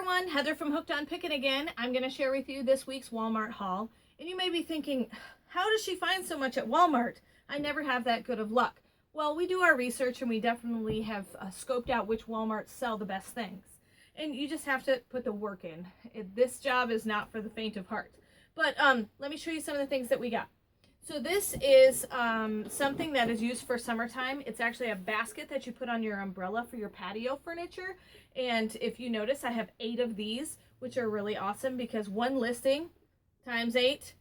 everyone, Heather from Hooked on Pickin' again. I'm going to share with you this week's Walmart haul. And you may be thinking, how does she find so much at Walmart? I never have that good of luck. Well, we do our research and we definitely have scoped out which Walmarts sell the best things. And you just have to put the work in. This job is not for the faint of heart. But let me show you some of the things that we got. So this is something that is used for summertime. It's actually a basket that you put on your umbrella for your patio furniture. And if you notice, I have 8 of these, which are really awesome because one listing times 8,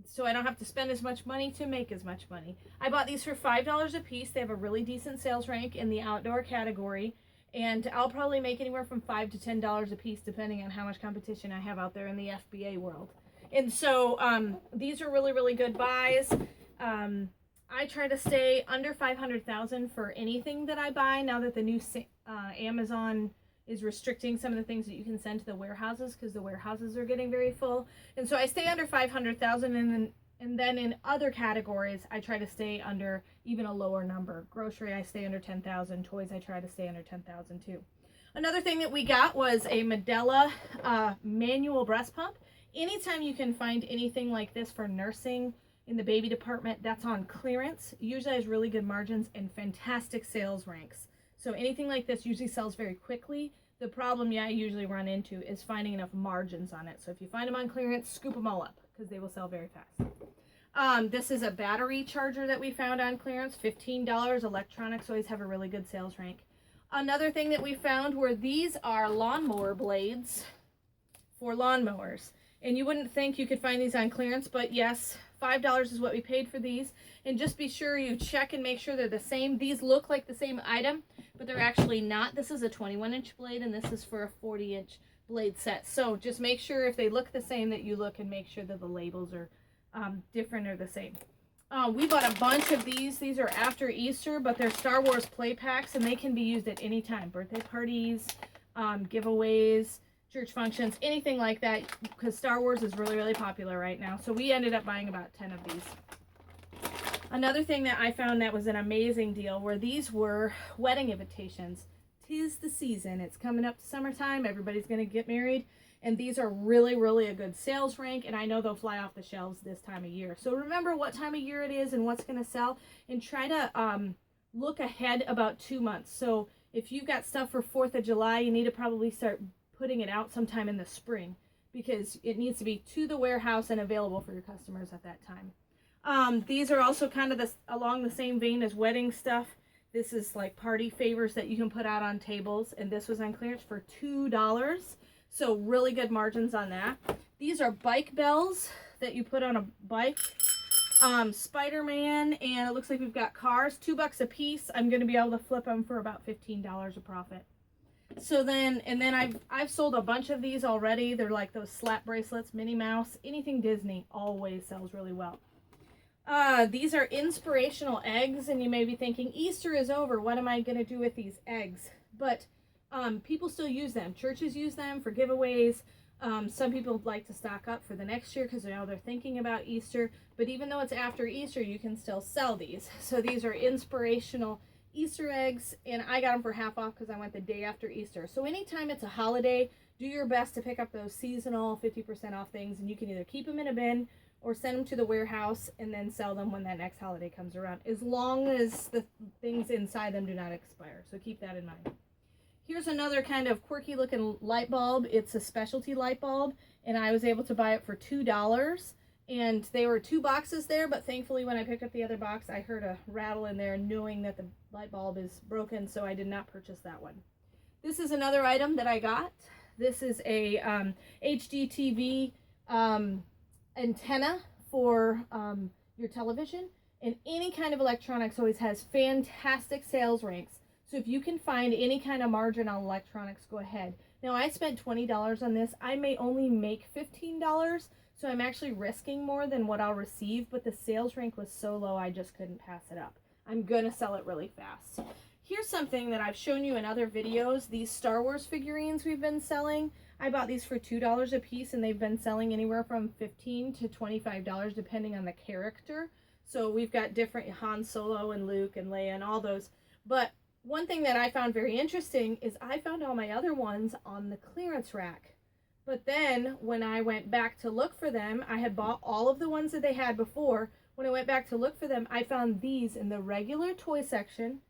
so I don't have to spend as much money to make as much money. I bought these for $5 a piece. They have a really decent sales rank in the outdoor category. And I'll probably make anywhere from $5 to $10 a piece depending on how much competition I have out there in the FBA world. And so these are really, really good buys. I try to stay under 500,000 for anything that I buy now that the new Amazon is restricting some of the things that you can send to the warehouses because the warehouses are getting very full. And so I stay under 500,000, and then in other categories I try to stay under even a lower number. Grocery I stay under 10,000. Toys I try to stay under 10,000 too. Another thing that we got was a Medela manual breast pump. Anytime you can find anything like this for nursing in the baby department, that's on clearance. Usually has really good margins and fantastic sales ranks. So anything like this usually sells very quickly. The problem I usually run into is finding enough margins on it. So if you find them on clearance, scoop them all up because they will sell very fast. This is a battery charger that we found on clearance, $15. Electronics always have a really good sales rank. Another thing that we found were these are lawnmower blades for lawnmowers. And you wouldn't think you could find these on clearance, but yes, $5 is what we paid for these. And just be sure you check and make sure they're the same. These look like the same item, but they're actually not. This is a 21-inch blade, and this is for a 40-inch blade set. So just make sure if they look the same that you look and make sure that the labels are different or the same. We bought a bunch of these. These are after Easter, but they're Star Wars play packs, and they can be used at any time. Birthday parties, giveaways, church functions, anything like that, because Star Wars is really, really popular right now. So we ended up buying about 10 of these. Another thing that I found that was an amazing deal were these were wedding invitations. 'Tis the season. It's coming up to summertime. Everybody's going to get married. And these are really, really a good sales rank. And I know they'll fly off the shelves this time of year. So remember what time of year it is and what's going to sell. And try to look ahead about 2 months. So if you've got stuff for 4th of July, you need to probably start putting it out sometime in the spring because it needs to be to the warehouse and available for your customers at that time. These are also kind of along the same vein as wedding stuff. This is like party favors that you can put out on tables, and this was on clearance for $2. So really good margins on that. These are bike bells that you put on a bike. Spider-Man, and it looks like we've got cars, $2 a piece. I'm going to be able to flip them for about $15 a profit. So then, I've sold a bunch of these already. They're like those slap bracelets, Minnie Mouse, anything Disney always sells really well. These are inspirational eggs, and you may be thinking, Easter is over. What am I going to do with these eggs? But people still use them. Churches use them for giveaways. Some people like to stock up for the next year because they're thinking about Easter. But even though it's after Easter, you can still sell these. So these are inspirational Easter eggs, and I got them for half off because I went the day after Easter. So anytime it's a holiday, do your best to pick up those seasonal 50% off things, and you can either keep them in a bin or send them to the warehouse and then sell them when that next holiday comes around, as long as the things inside them do not expire. So keep that in mind. Here's another kind of quirky looking light bulb. It's a specialty light bulb, and I was able to buy it for $2. And there were 2 boxes there, but thankfully when I picked up the other box, I heard a rattle in there knowing that the light bulb is broken, so I did not purchase that one. This is another item that I got. This is a HDTV antenna for your television, and any kind of electronics always has fantastic sales ranks. So if you can find any kind of margin on electronics, go ahead. Now I spent $20 on this. I may only make $15. So I'm actually risking more than what I'll receive, but the sales rank was so low I just couldn't pass it up. I'm going to sell it really fast. Here's something that I've shown you in other videos. These Star Wars figurines we've been selling. I bought these for $2 a piece, and they've been selling anywhere from $15 to $25 depending on the character. So we've got different Han Solo and Luke and Leia and all those. But One thing that I found very interesting is I found all my other ones on the clearance rack. But then when I went back to look for them, I had bought all of the ones that they had before. When I went back to look for them, I found these in the regular toy section.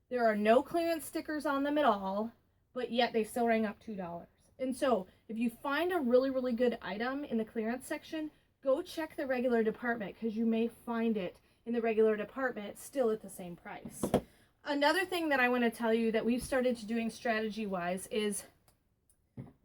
There are no clearance stickers on them at all, but yet they still rang up $2. And so if you find a really, really good item in the clearance section, go check the regular department, because you may find it in the regular department still at the same price. Another thing that I want to tell you that we've started to doing strategy-wise is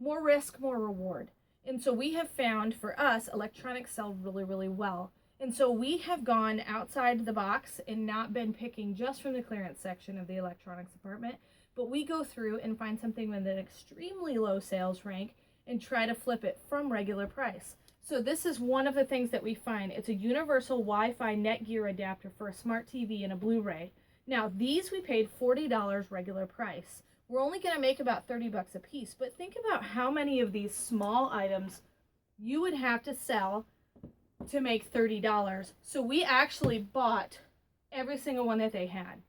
more risk, more reward. And so we have found, for us, electronics sell really, really well. And so we have gone outside the box and not been picking just from the clearance section of the electronics department, but we go through and find something with an extremely low sales rank and try to flip it from regular price. So this is one of the things that we find. It's a universal Wi-Fi Netgear adapter for a smart TV and a Blu-ray. Now these we paid $40 regular price. We're only going to make about 30 bucks a piece, but think about how many of these small items you would have to sell to make $30. So we actually bought every single one that they had.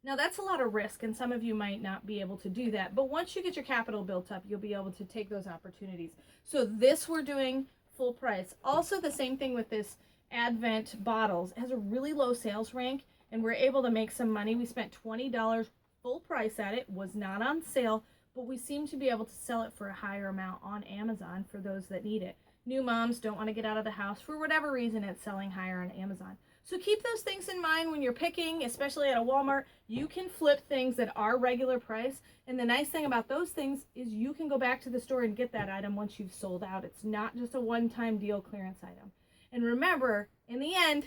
Now that's a lot of risk, and some of you might not be able to do that, but once you get your capital built up, you'll be able to take those opportunities. So this we're doing full price. Also the same thing with this Advent bottles. It has a really low sales rank, and we're able to make some money. We spent $20 full price at it, was not on sale, but we seem to be able to sell it for a higher amount on Amazon for those that need it. New moms don't want to get out of the house for whatever reason, it's selling higher on Amazon. So keep those things in mind when you're picking, especially at a Walmart. You can flip things that are regular price, and the nice thing about those things is you can go back to the store and get that item once you've sold out. It's not just a one-time deal clearance item. And remember, in the end,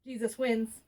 Jesus wins.